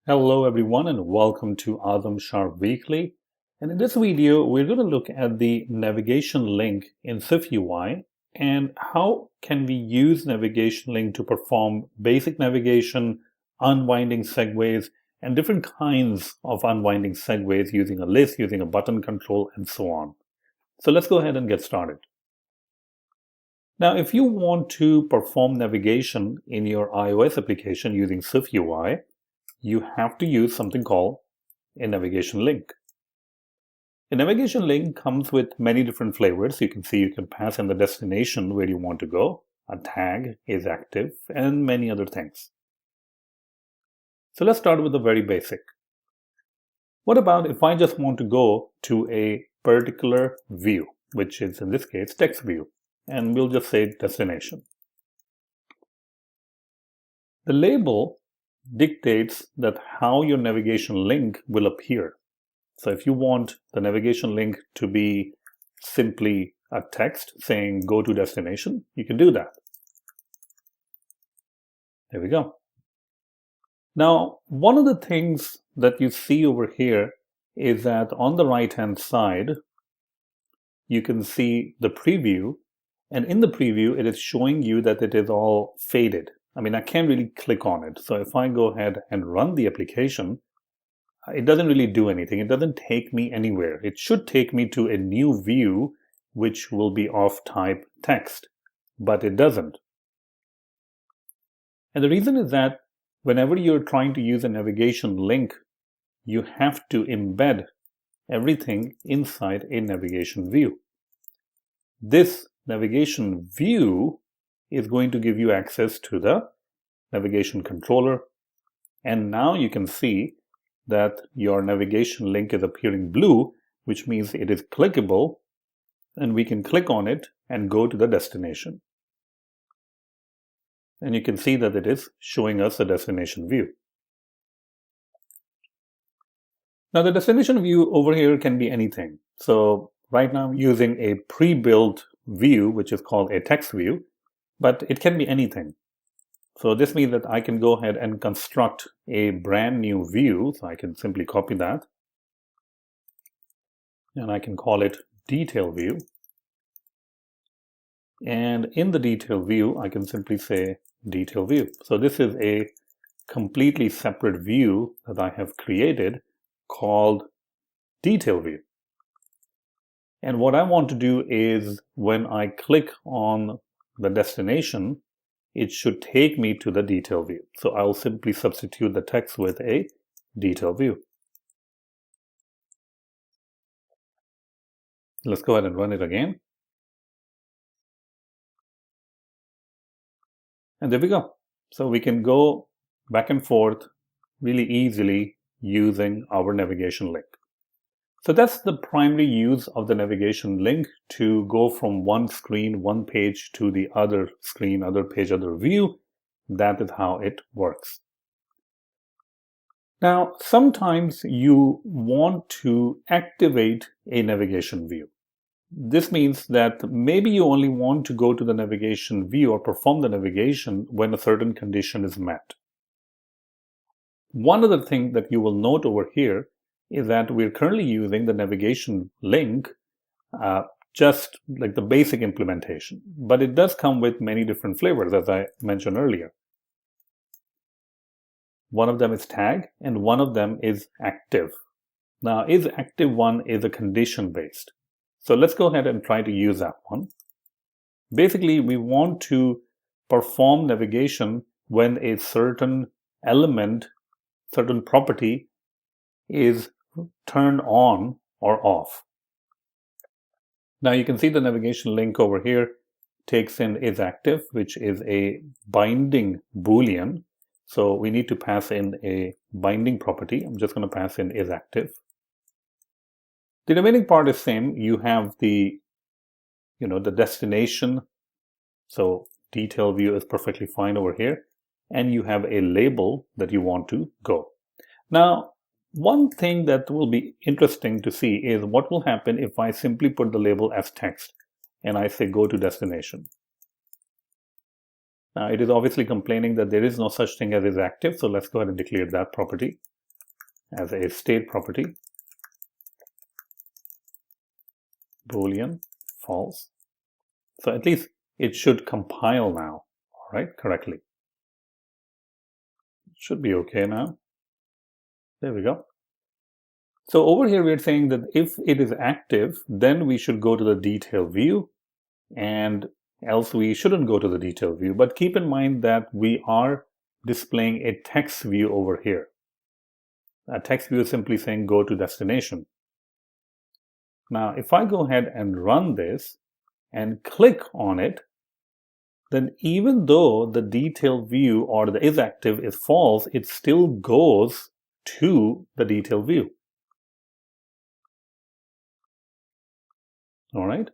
Hello everyone and welcome to Azam Sharp Weekly. And in this video, we're going to look at the navigation link in SwiftUI and how can we use navigation link to perform basic navigation, unwinding segues, and different kinds of unwinding segues using a list, using a button control, and so on. So let's go ahead and get started. Now, if you want to perform navigation in your iOS application using SwiftUI, you have to use something called a navigation link. A navigation link comes with many different flavors. You can see you can pass in the destination where you want to go, a tag, IsActive, and many other things. So let's start with the very basic. What about if I just want to go to a particular view, which is in this case text view, and we'll just say destination. The label dictates that how your navigation link will appear. So if you want the navigation link to be simply a text saying go to destination, you can do that. There we go. Now, one of the things that you see over here is that on the right-hand side, you can see the preview, and in the preview, it is showing you that it is all faded. I mean, I can't really click on it. So if I go ahead and run the application, it doesn't really do anything. It doesn't take me anywhere. It should take me to a new view, which will be of type text, but it doesn't. And the reason is that whenever you're trying to use a navigation link, you have to embed everything inside a navigation view. This navigation view is going to give you access to the navigation controller. And now you can see that your navigation link is appearing blue, which means it is clickable, and we can click on it and go to the destination. And you can see that it is showing us the destination view. Now the destination view over here can be anything. So right now I'm using a pre-built view, which is called a text view, but it can be anything. So this means that I can go ahead and construct a brand new view. So I can simply copy that, and I can call it detail view. And in the detail view, I can simply say detail view. So this is a completely separate view that I have created called detail view. And what I want to do is when I click on the destination, it should take me to the detail view. So I'll simply substitute the text with a detail view. Let's go ahead and run it again. And there we go. So we can go back and forth really easily using our navigation link. So that's the primary use of the navigation link, to go from one screen, one page to the other screen, other page, other view. That is how it works. Now, sometimes you want to activate a navigation view. This means that maybe you only want to go to the navigation view or perform the navigation when a certain condition is met. One other thing that you will note over here is that we're currently using the navigation link just like the basic implementation, but it does come with many different flavors, as I mentioned earlier. One of them is tag, and one of them is active. Now, IsActive one is a condition based. So let's go ahead and try to use that one. Basically, we want to perform navigation when a certain element, certain property is turned on or off. Now you can see the navigation link over here takes in IsActive, which is a binding Boolean. So we need to pass in a binding property. I'm just going to pass in IsActive. The remaining part is same. You have the destination. So detail view is perfectly fine over here. And you have a label that you want to go. Now, one thing that will be interesting to see is what will happen if I simply put the label as text and I say go to destination. Now it is obviously complaining that there is no such thing as IsActive, so let's go ahead and declare that property. as a state property, Boolean false. So at least it should compile now, all right, correctly. It should be okay now. There we go. So over here, we're saying that if it is active, then we should go to the detail view, and else we shouldn't go to the detail view. But keep in mind that we are displaying a text view over here. A text view is simply saying go to destination. Now, if I go ahead and run this and click on it, then even though the detail view or the IsActive is false, it still goes to the detail view. All right.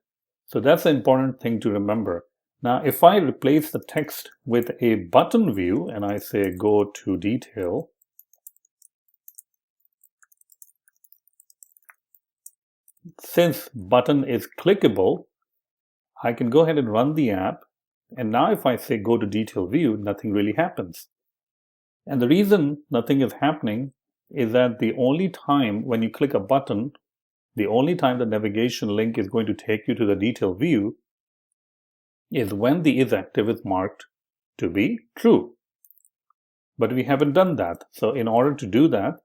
So that's an important thing to remember. Now, if I replace the text with a button view and I say go to detail, since button is clickable, I can go ahead and run the app. And now if I say go to detail view, nothing really happens. And the reason nothing is happening is that the only time when you click a button, the only time the navigation link is going to take you to the detail view is when the IsActive is marked to be true. But we haven't done that. So in order to do that,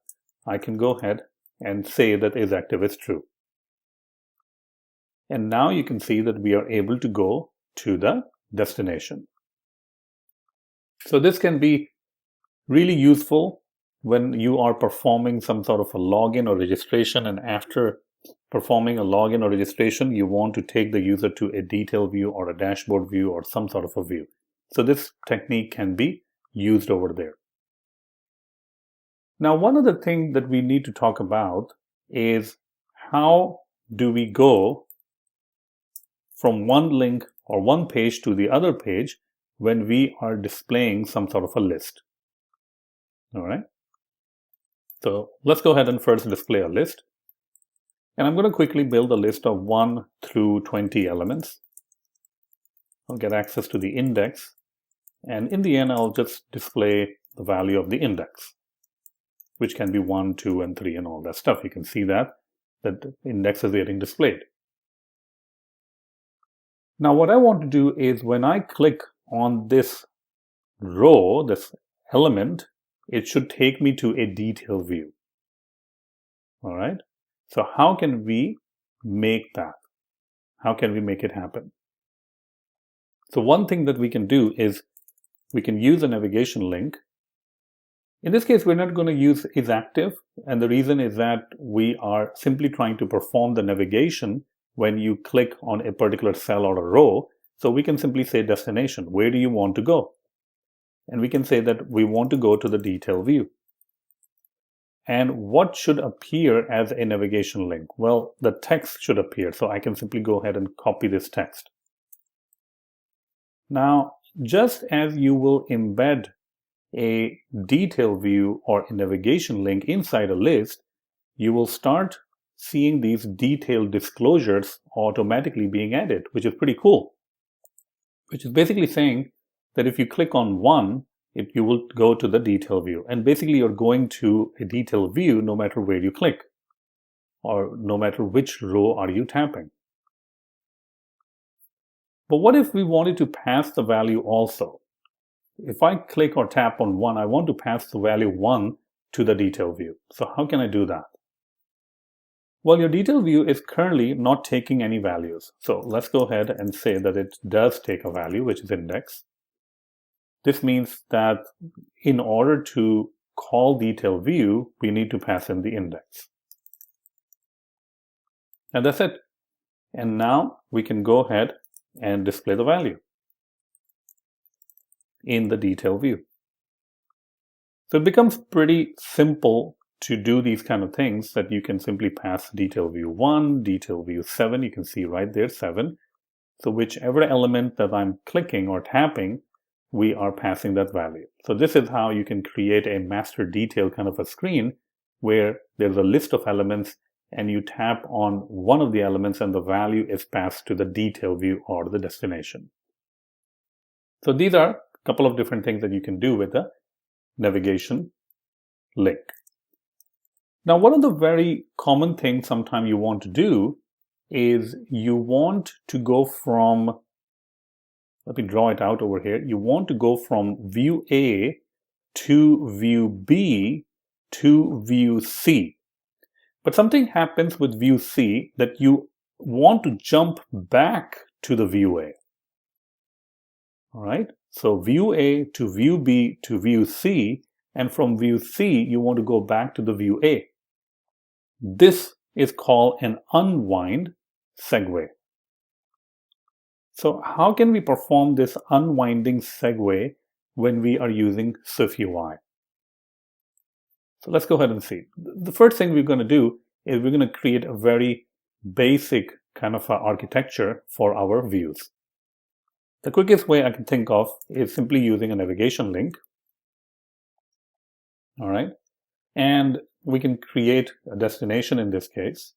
I can go ahead and say that IsActive is true. And now you can see that we are able to go to the destination. So this can be really useful when you are performing some sort of a login or registration, and after performing a login or registration, you want to take the user to a detail view or a dashboard view or some sort of a view. So this technique can be used over there. Now, one other thing that we need to talk about is how do we go from one link or one page to the other page when we are displaying some sort of a list. All right. So let's go ahead and first display a list. And I'm going to quickly build a list of 1 through 20 elements. I'll get access to the index. And in the end, I'll just display the value of the index, which can be 1, 2, and 3 and all that stuff. You can see that the index is getting displayed. Now, what I want to do is when I click on this row, this element, it should take me to a detail view. All right. So how can we make that? How can we make it happen? So one thing that we can do is we can use a navigation link. In this case, we're not going to use IsActive. And the reason is that we are simply trying to perform the navigation when you click on a particular cell or a row. So we can simply say destination. Where do you want to go? And we can say that we want to go to the detail view. And what should appear as a navigation link? Well, the text should appear. So I can simply go ahead and copy this text. Now, just as you will embed a detail view or a navigation link inside a list, you will start seeing these detailed disclosures automatically being added, which is pretty cool. Which is basically saying that if you click on one, you will go to the detail view. And basically, you're going to a detail view no matter where you click, or no matter which row are you tapping. But what if we wanted to pass the value also? If I click or tap on 1, I want to pass the value 1 to the detail view. So how can I do that? Well, your detail view is currently not taking any values. So let's go ahead and say that it does take a value, which is index. This means that in order to call detail view, we need to pass in the index. And that's it. And now we can go ahead and display the value in the detail view. So it becomes pretty simple to do these kind of things, that you can simply pass detail view 1, detail view 7. You can see right there 7. So whichever element that I'm clicking or tapping, we are passing that value. So this is how you can create a master detail kind of a screen where there's a list of elements and you tap on one of the elements and the value is passed to the detail view or the destination. So these are a couple of different things that you can do with the navigation link. Now, one of the very common things sometimes you want to do is you want to go from, let me draw it out over here. You want to go from view A to view B to view C. But something happens with view C that you want to jump back to the view A. All right, so view A to view B to view C, and from view C, you want to go back to the view A. This is called an unwind segue. So how can we perform this unwinding segue when we are using SwiftUI? So let's go ahead and see. The first thing we're going to do is we're going to create a very basic kind of architecture for our views. The quickest way I can think of is simply using a navigation link. All right. And we can create a destination in this case.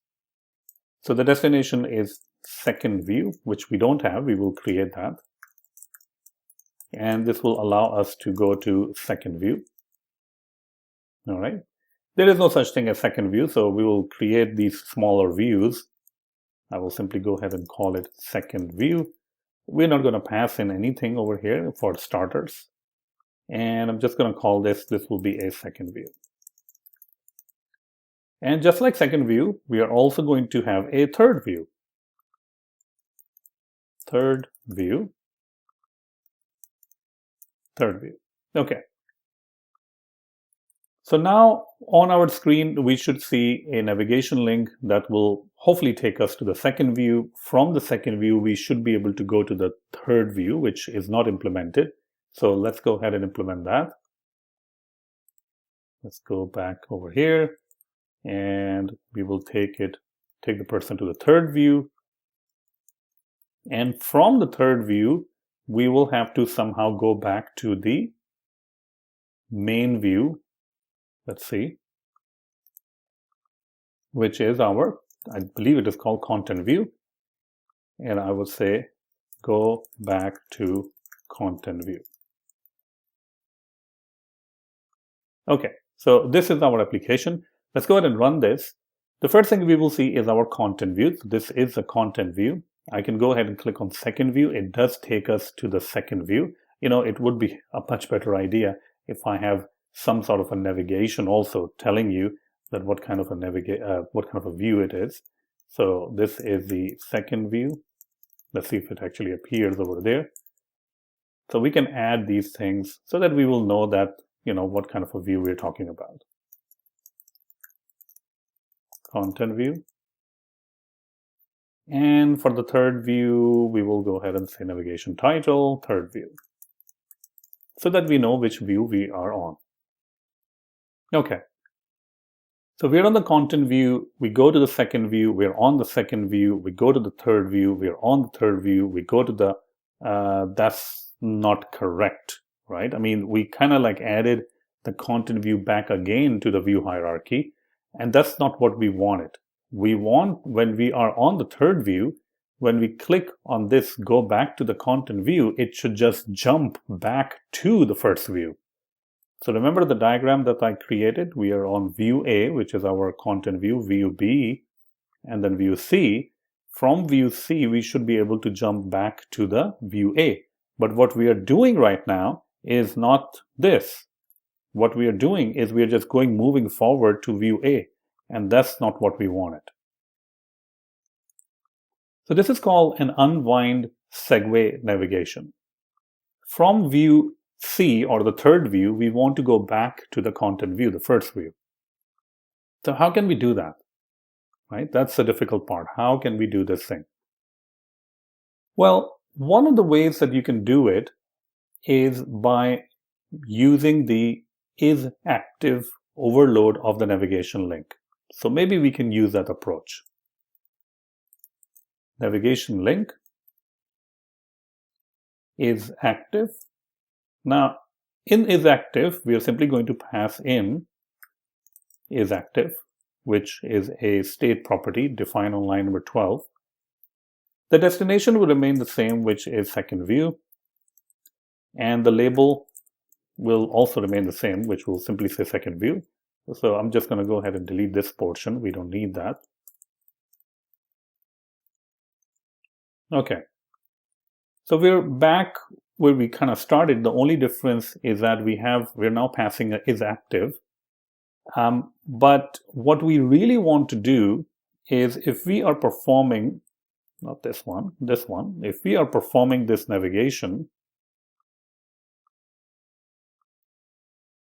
So the destination is second view, which we don't have. We will create that. And this will allow us to go to second view. All right. There is no such thing as second view, so we will create these smaller views. I will simply go ahead and call it second view. We're not going to pass in anything over here for starters. And I'm just going to call this will be a second view. And just like second view, we are also going to have a third view. Third view. Third view. Okay. So now on our screen, we should see a navigation link that will hopefully take us to the second view. From the second view, we should be able to go to the third view, which is not implemented. So let's go ahead and implement that. Let's go back over here and we will take the person to the third view. And from the third view, we will have to somehow go back to the main view. Let's see, which is our, I believe it is called content view. And I would say, go back to content view. Okay, so this is our application. Let's go ahead and run this. The first thing we will see is our content view. So this is the content view. I can go ahead and click on second view. It does take us to the second view. You know, it would be a much better idea if I have some sort of a navigation also telling you that what kind of a view it is. So this is the second view. Let's see if it actually appears over there. So we can add these things so that we will know that, you know, what kind of a view we're talking about. Content view. And for the third view, we will go ahead and say navigation title, third view, so that we know which view we are on. Okay. So we're on the content view, we go to the second view, we're on the second view, we go to the third view, we're on the third view, we go to the, that's not correct, right? I mean, we kind of like added the content view back again to the view hierarchy, and that's not what we wanted. We want, when we are on the third view, when we click on this, go back to the content view, it should just jump back to the first view. So remember the diagram that I created? We are on view A, which is our content view, view B, and then view C. From view C, we should be able to jump back to the view A. But what we are doing right now is not this. What we are doing is we are just moving forward to view A, and that's not what we wanted. So this is called an unwind segue navigation. From view C, or the third view, we want to go back to the content view, the first view. So how can we do that? Right? That's the difficult part. How can we do this thing? Well, one of the ways that you can do it is by using the IsActive overload of the navigation link. So maybe we can use that approach. Navigation link is active. Now, in IsActive, we are simply going to pass in IsActive, which is a state property defined on line number 12. The destination will remain the same, which is second view. And the label will also remain the same, which will simply say second view. So I'm just going to go ahead and delete this portion. We don't need that. Okay. So we're back where we kind of started. The only difference is that we're now passing a IsActive. But what we really want to do is, if we are performing, not this one, if we are performing this navigation,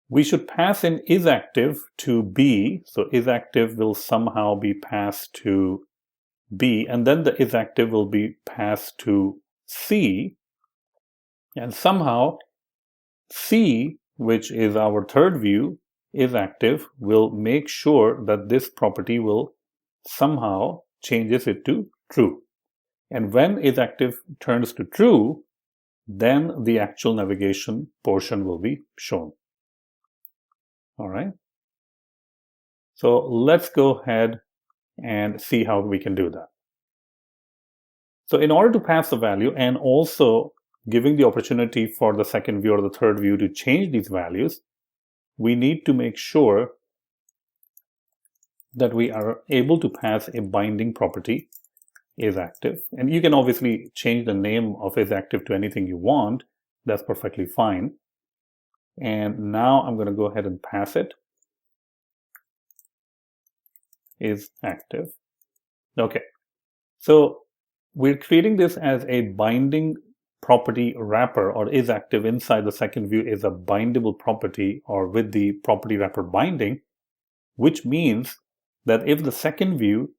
we should pass in IsActive to B. So IsActive will somehow be passed to B, and then the IsActive will be passed to C, and somehow C, which is our third view, IsActive, will make sure that this property will somehow changes it to true. And when IsActive turns to true, then the actual navigation portion will be shown. All right. So let's go ahead and see how we can do that. So in order to pass the value and also giving the opportunity for the second view or the third view to change these values, we need to make sure that we are able to pass a binding property IsActive. And you can obviously change the name of IsActive to anything you want. That's perfectly fine. And now I'm going to go ahead and pass it IsActive. Okay. So we're creating this as a binding property wrapper, or IsActive inside the second view is a bindable property, or with the property wrapper binding, which means that if the second view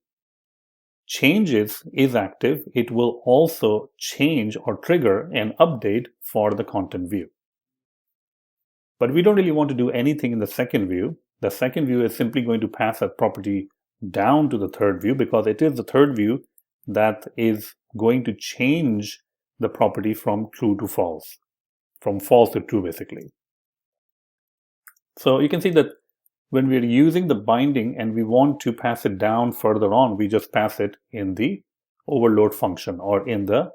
changes IsActive, it will also change or trigger an update for the content view. But we don't really want to do anything in the second view. The second view is simply going to pass that property down to the third view, because it is the third view that is going to change the property from true to false, from false to true, basically. So you can see that when we're using the binding and we want to pass it down further on, we just pass it in the overload function or in the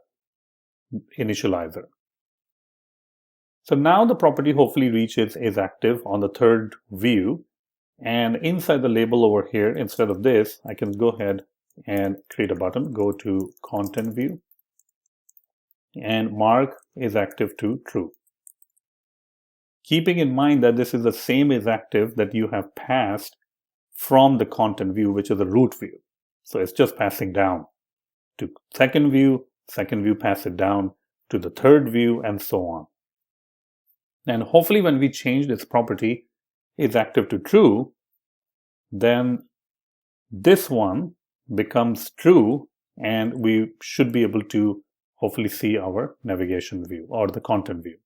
initializer. So now the property hopefully reaches IsActive on the third view, and inside the label over here, instead of this, I can go ahead and create a button, go to content view, and mark IsActive to true. Keeping in mind that this is the same IsActive that you have passed from the content view, which is the root view. So it's just passing down to second view pass it down to the third view, and so on. And hopefully when we change this property IsActive to true, then this one becomes true, and we should be able to hopefully see our navigation view or the content view.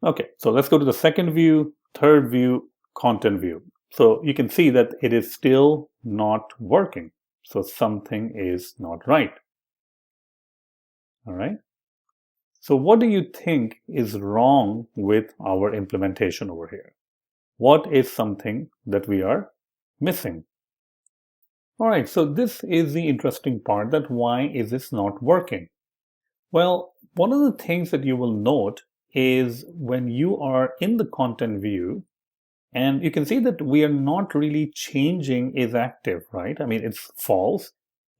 Okay, so let's go to the second view, third view, content view. So you can see that it is still not working. So something is not right. All right. So what do you think is wrong with our implementation over here? What is something that we are missing? All right, so this is the interesting part, that why is this not working? Well, one of the things that you will note is when you are in the content view, and you can see that we are not really changing IsActive, right? I mean, it's false,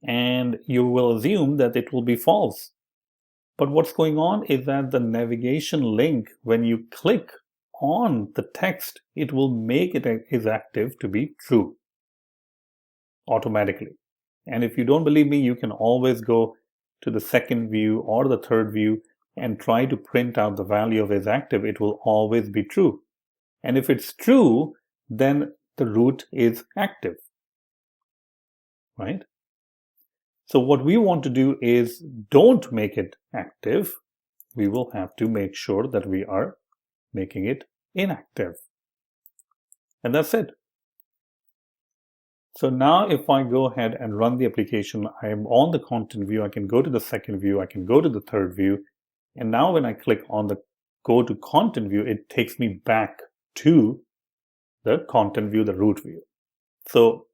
and you will assume that it will be false. But what's going on is that the navigation link, when you click on the text, it will make it IsActive to be true automatically. And if you don't believe me, you can always go to the second view or the third view and try to print out the value of IsActive. It will always be true. And if it's true, then the root is active, right? So what we want to do is don't make it active. We will have to make sure that we are making it inactive. And that's it. So now if I go ahead and run the application, I am on the content view. I can go to the second view. I can go to the third view. And now when I click on the go to content view, it takes me back to the content view, the root view. So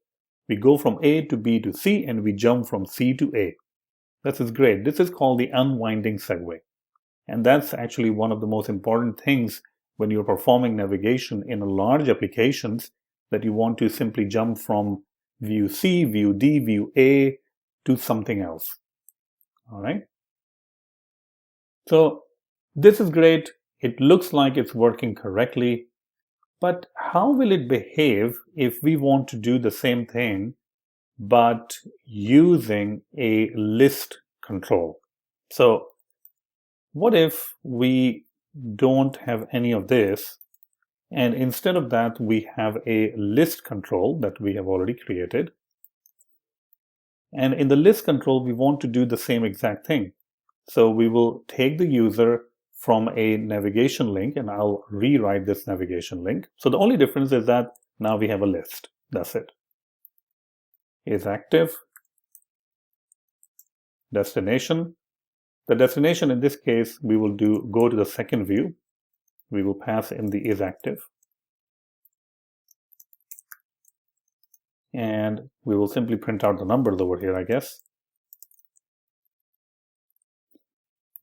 we go from A to B to C, and we jump from C to A. This is great. This is called the unwinding segue. And that's actually one of the most important things when you're performing navigation in large applications that you want to simply jump from view C, view D, view A to something else. All right. So this is great. It looks like it's working correctly. But how will it behave if we want to do the same thing but using a list control? So what if we don't have any of this, and instead of that we have a list control that we have already created, and in the list control we want to do the same exact thing. So we will take the user from a navigation link, and I'll rewrite this navigation link. So the only difference is that now we have a list. That's it. IsActive, destination. The destination in this case, we will go to the second view. We will pass in the IsActive. And we will simply print out the numbers over here, I guess.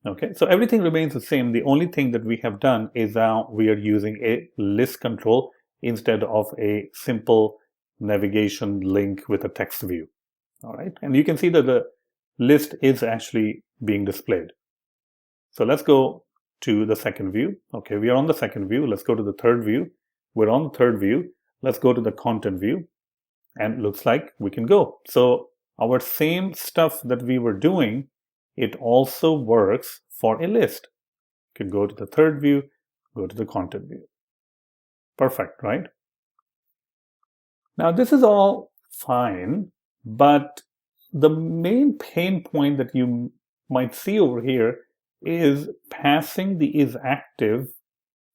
Okay, so everything remains the same. The only thing that we have done is now we are using a list control instead of a simple navigation link with a text view. All right, and you can see that the list is actually being displayed. So let's go to the second view. Okay, we are on the second view. Let's go to the third view. We're on the third view. Let's go to the content view, and looks like we can go. So our same stuff that we were doing, it also works for a list. You can go to the third view, go to the content view. Perfect, right? Now this is all fine, but the main pain point that you might see over here is passing the IsActive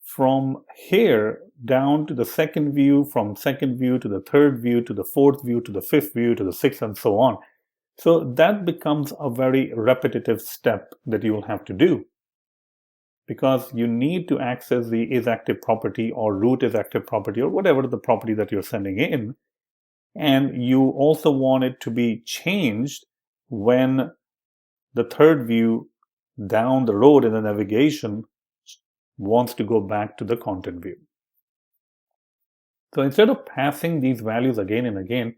from here down to the second view, from second view to the third view, to the fourth view, to the fifth view, to the sixth, and so on. So that becomes a very repetitive step that you will have to do, because you need to access the IsActive property or root IsActive property or whatever the property that you're sending in. And you also want it to be changed when the third view down the road in the navigation wants to go back to the content view. So instead of passing these values again and again,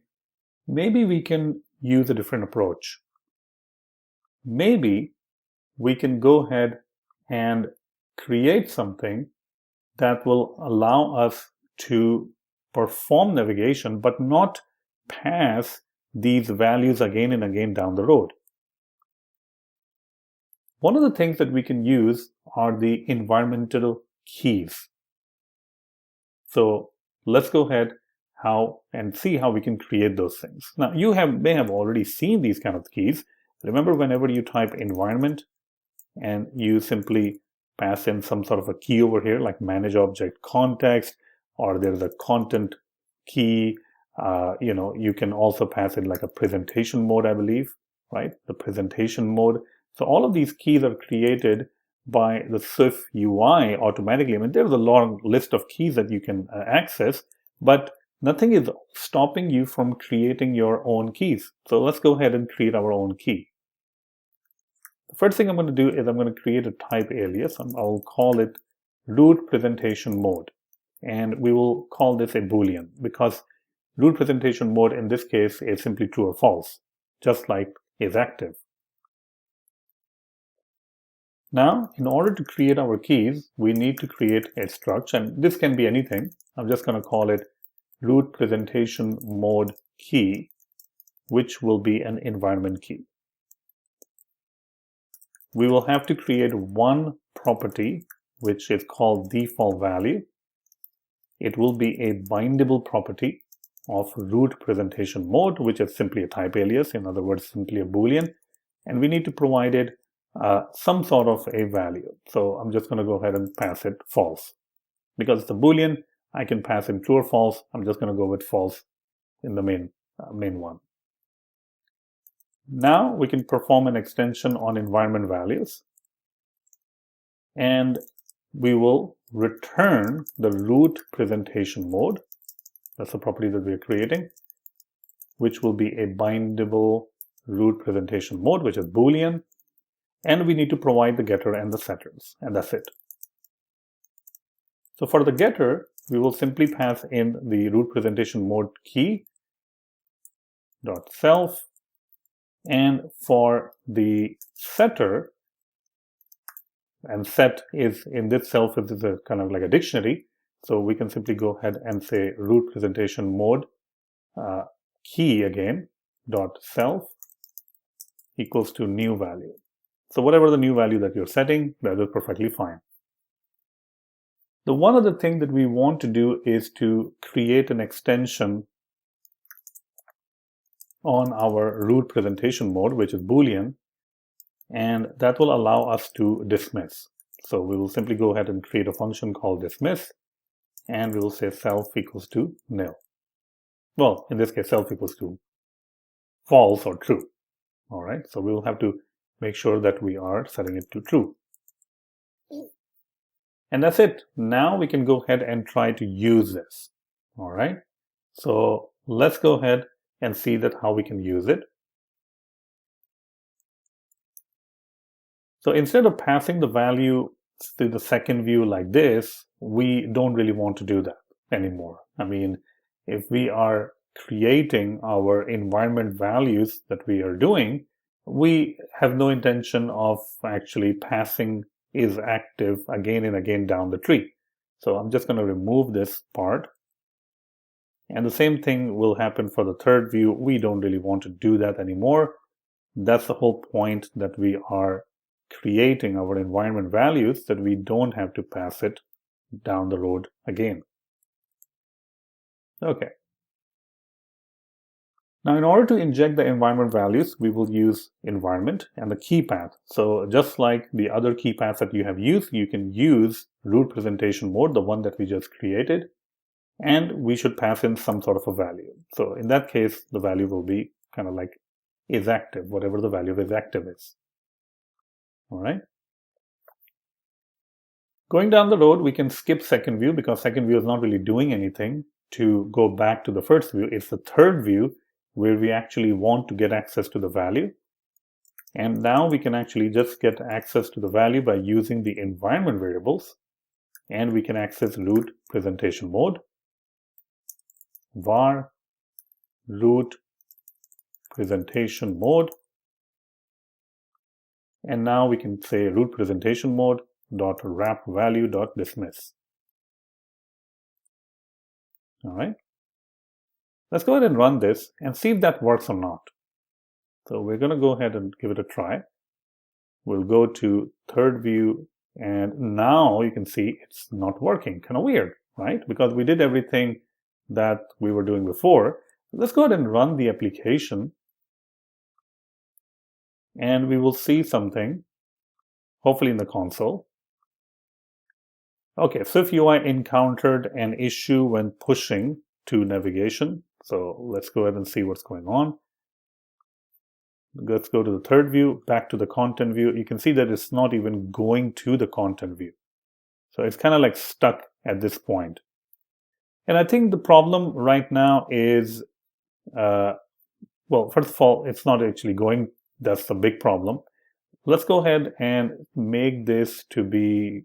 maybe we can use a different approach. Maybe we can go ahead and create something that will allow us to perform navigation but not pass these values again and again down the road. One of the things that we can use are the environmental keys. So let's go ahead and see how we can create those things. Now you may have already seen these kind of keys. Remember, whenever you type environment and you simply pass in some sort of a key over here like manage object context, or there's a content key, you can also pass in like a presentation mode, I believe, right? The presentation mode. So all of these keys are created by the SwiftUI automatically. I mean, there's a long list of keys that you can access, but nothing is stopping you from creating your own keys. So let's go ahead and create our own key. The first thing I'm going to do is I'm going to create a type alias. I'll call it root presentation mode. And we will call this a Boolean, because root presentation mode in this case is simply true or false, just like IsActive. Now, in order to create our keys, we need to create a struct, and this can be anything. I'm just going to call it root presentation mode key, which will be an environment key. We will have to create one property, which is called default value. It will be a bindable property of root presentation mode, which is simply a type alias, in other words, simply a Boolean, and we need to provide it some sort of a value. So I'm just going to go ahead and pass it false. Because it's a Boolean, I can pass in true or false. I'm just going to go with false in the main one. Now we can perform an extension on environment values, and we will return the root presentation mode. That's the property that we are creating, which will be a bindable root presentation mode, which is Boolean. And we need to provide the getter and the setters, and that's it. So for the getter, we will simply pass in the root presentation mode key dot self, and for the setter, and set is in this self is a kind of like a dictionary, so we can simply go ahead and say root presentation mode key again dot self equals to new value. So whatever the new value that you're setting, that is perfectly fine. The one other thing that we want to do is to create an extension on our root presentation mode, which is Boolean, and that will allow us to dismiss. So we will simply go ahead and create a function called dismiss, and we will say self equals to nil. Well, in this case, self equals to false or true. All right, so we will have to make sure that we are setting it to true. And that's it. Now we can go ahead and try to use this. All right, so let's go ahead and see that how we can use it. So instead of passing the value to the second view like this, we don't really want to do that anymore. I mean, if we are creating our environment values that we are doing, we have no intention of actually passing IsActive again and again down the tree. So I'm just going to remove this part. And the same thing will happen for the third view. We don't really want to do that anymore. That's the whole point, that we are creating our environment values, that we don't have to pass it down the road again. Okay. Now, in order to inject the environment values, we will use environment and the key path. So just like the other key paths that you have used, you can use root presentation mode, the one that we just created, and we should pass in some sort of a value. So in that case, the value will be kind of like IsActive, whatever the value of IsActive is. All right. Going down the road, we can skip second view because second view is not really doing anything to go back to the first view. It's the third view where we actually want to get access to the value. And now we can actually just get access to the value by using the environment variables. And we can access root presentation mode, var root presentation mode. And now we can say root presentation mode dot wrap value dot dismiss. All right. Let's go ahead and run this and see if that works or not. So we're going to go ahead and give it a try. We'll go to third view, and now you can see it's not working. Kind of weird, right? Because we did everything that we were doing before. Let's go ahead and run the application, and we will see something, hopefully in the console. Okay, SwiftUI encountered an issue when pushing to navigation. So let's go ahead and see what's going on. Let's go to the third view, back to the content view. You can see that it's not even going to the content view. So it's kind of like stuck at this point. And I think the problem right now is, well, first of all, it's not actually going. That's the big problem. Let's go ahead and make this to be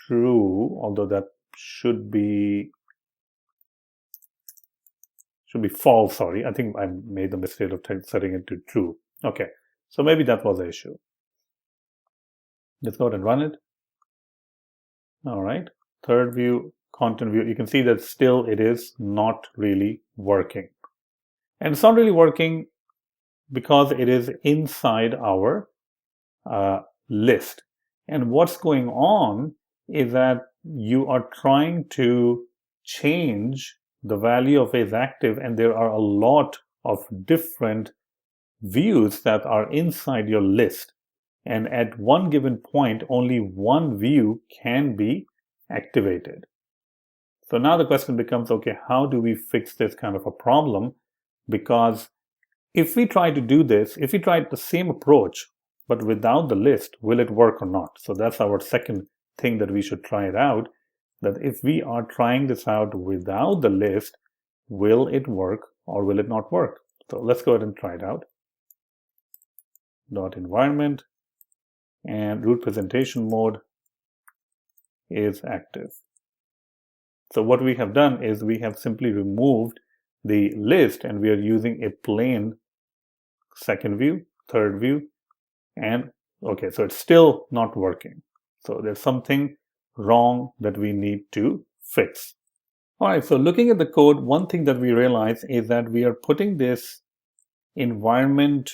true, although that should be false. Sorry, I think I made the mistake of setting it to true. Okay, so maybe that was the issue. Let's go ahead and run it. All right, third view, content view. You can see that still it is not really working. And it's not really working because it is inside our list. And what's going on is that you are trying to change the value of IsActive, and there are a lot of different views that are inside your list. And at one given point, only one view can be activated. So now the question becomes, okay, how do we fix this kind of a problem? Because if we try to do this, if we try the same approach, but without the list, will it work or not? So that's our second thing that we should try it out, that if we are trying this out without the list, will it work or will it not work? So let's go ahead and try it out. Dot environment, and root presentation mode is active. So what we have done is we have simply removed the list and we are using a plain second view, third view, and okay, so it's still not working. So there's something wrong that we need to fix. All right, so looking at the code, one thing that we realize is that we are putting this environment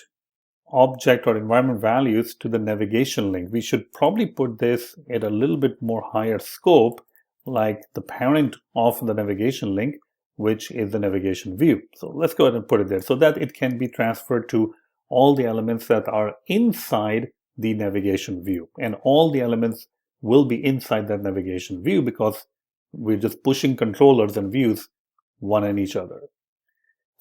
object or environment values to the navigation link. We should probably put this at a little bit more higher scope, like the parent of the navigation link, which is the navigation view. So let's go ahead and put it there so that it can be transferred to all the elements that are inside the navigation view. And all the elements will be inside that navigation view because we're just pushing controllers and views one in each other.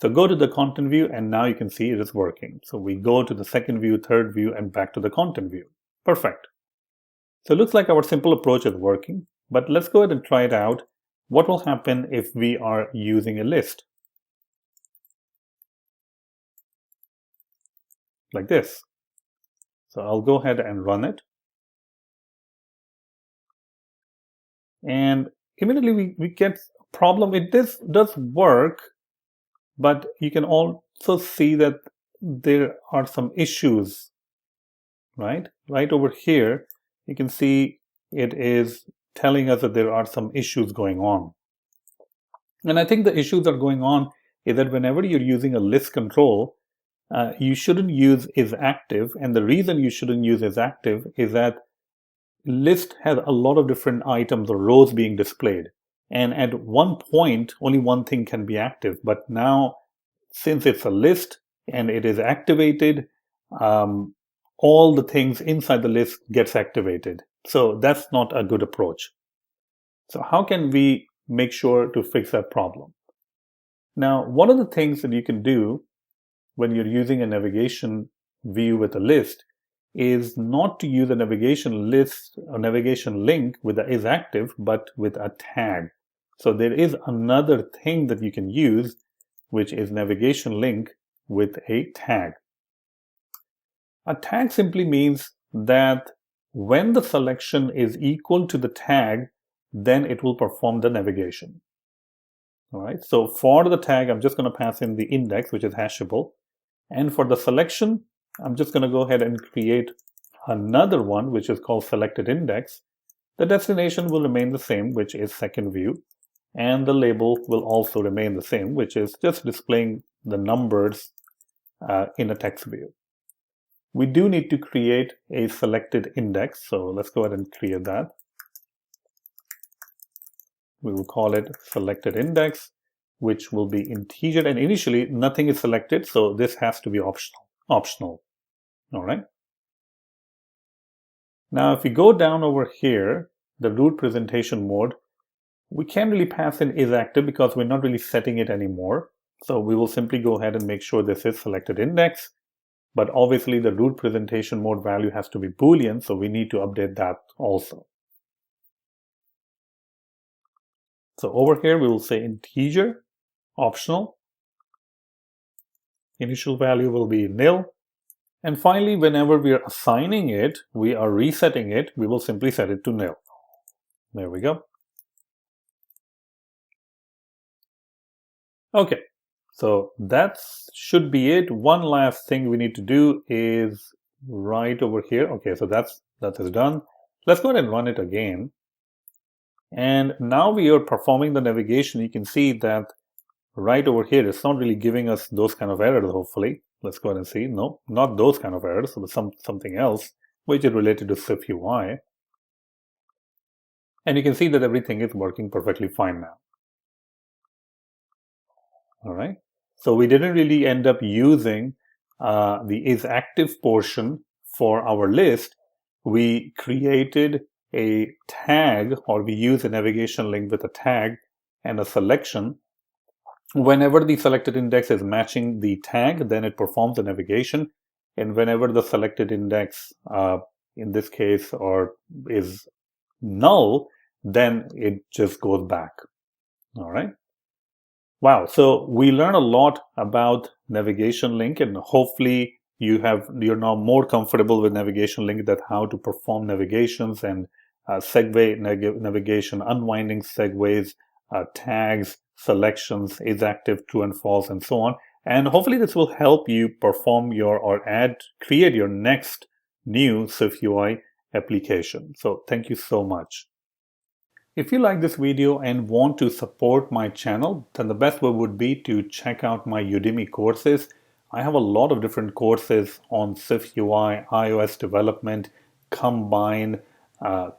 So go to the content view and now you can see it is working. So we go to the second view, third view, and back to the content view. Perfect. So it looks like our simple approach is working, but let's go ahead and try it out. What will happen if we are using a list? Like this. So I'll go ahead and run it. And immediately we get a problem. It does work, but you can also see that there are some issues, right? Right over here, you can see it is telling us that there are some issues going on. And I think the issues are going on is that whenever you're using a list control, you shouldn't use IsActive. And the reason you shouldn't use IsActive is that list has a lot of different items or rows being displayed. And at one point, only one thing can be active. But now, since it's a list and it is activated, all the things inside the list gets activated. So that's not a good approach. So how can we make sure to fix that problem? Now, one of the things that you can do when you're using a navigation view with a list is not to use a navigation list or navigation link with the IsActive, but with a tag. So there is another thing that you can use, which is navigation link with a tag. A tag simply means that when the selection is equal to the tag, then it will perform the navigation. All right, so for the tag, I'm just going to pass in the index, which is hashable. And for the selection, I'm just going to go ahead and create another one, which is called selected index. The destination will remain the same, which is second view. And the label will also remain the same, which is just displaying the numbers in a text view. We do need to create a selected index. So let's go ahead and create that. We will call it selected index, which will be integer. And initially, nothing is selected. So this has to be optional. All right. Now, if we go down over here, the root presentation mode, we can't really pass in IsActive because we're not really setting it anymore. So we will simply go ahead and make sure this is selected index. But obviously, the root presentation mode value has to be Boolean, so we need to update that also. So over here, we will say integer, optional. Initial value will be nil. And finally, whenever we are assigning it, we are resetting it, we will simply set it to nil. There we go. Okay, so that should be it. One last thing we need to do is right over here. Okay, so that is done. Let's go ahead and run it again. And now we are performing the navigation. You can see that right over here, it's not really giving us those kind of errors, hopefully. Let's go ahead and see. No, not those kind of errors, but something else, which is related to SwiftUI. And you can see that everything is working perfectly fine now. All right. So we didn't really end up using the IsActive portion for our list. We created a tag, or we use a navigation link with a tag and a selection. Whenever the selected index is matching the tag, then it performs the navigation. And whenever the selected index, in this case, is null, then it just goes back. All right. Wow, so we learned a lot about navigation link, and hopefully you're now more comfortable with navigation link, that how to perform navigations and segue navigation, unwinding segues, tags, selections, IsActive, true and false, and so on. And hopefully this will help you perform create your next new SwiftUI application. So thank you so much. If you like this video and want to support my channel, then the best way would be to check out my Udemy courses. I have a lot of different courses on SwiftUI, iOS development, Combine,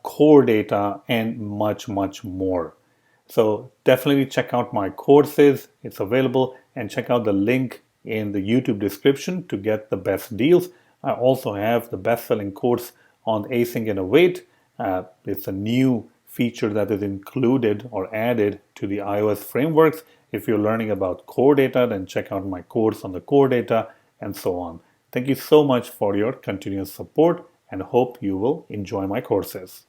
core data, and much, much more. So definitely check out my courses. It's available, and check out the link in the YouTube description to get the best deals. I also have the best-selling course on async and await. It's a new feature that is included or added to the iOS frameworks. If you're learning about core data, then check out my course on the core data and so on. Thank you so much for your continuous support and hope you will enjoy my courses.